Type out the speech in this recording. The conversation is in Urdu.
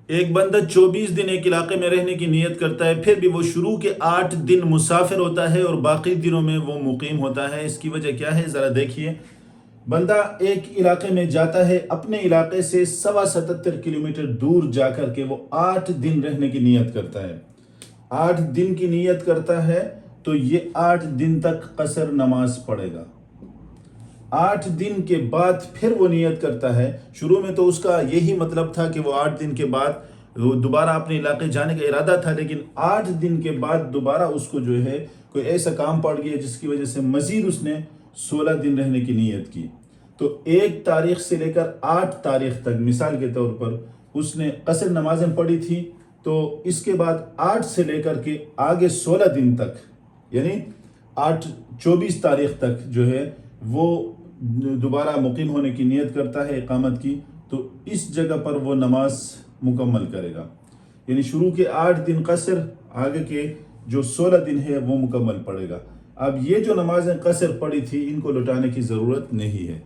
ایک بندہ 24 دن ایک علاقے میں رہنے کی نیت کرتا ہے، پھر بھی وہ شروع کے 8 دن مسافر ہوتا ہے اور باقی دنوں میں وہ مقیم ہوتا ہے۔ اس کی وجہ کیا ہے ذرا دیکھیے۔ بندہ ایک علاقے میں جاتا ہے، اپنے علاقے سے 77 کلومیٹر دور جا کر کے وہ 8 دن رہنے کی نیت کرتا ہے۔ 8 دن کی نیت کرتا ہے تو یہ 8 دن تک قصر نماز پڑھے گا۔ 8 دن کے بعد پھر وہ نیت کرتا ہے۔ شروع میں تو اس کا یہی مطلب تھا کہ وہ 8 دن کے بعد وہ دوبارہ اپنے علاقے جانے کا ارادہ تھا، لیکن 8 دن کے بعد دوبارہ اس کو جو ہے کوئی ایسا کام پڑ گیا جس کی وجہ سے مزید اس نے 16 دن رہنے کی نیت کی۔ تو 1 تاریخ سے لے کر 8 تاریخ تک مثال کے طور پر اس نے قصر نمازیں پڑھی تھی، تو اس کے بعد 8 سے لے کر کے آگے 16 دن تک، یعنی 24 تاریخ تک جو ہے وہ دوبارہ مقیم ہونے کی نیت کرتا ہے اقامت کی، تو اس جگہ پر وہ نماز مکمل کرے گا۔ یعنی شروع کے 8 دن قصر، آگے کے جو 16 دن ہے وہ مکمل پڑے گا۔ اب یہ جو نمازیں قصر پڑی تھی ان کو لوٹانے کی ضرورت نہیں ہے۔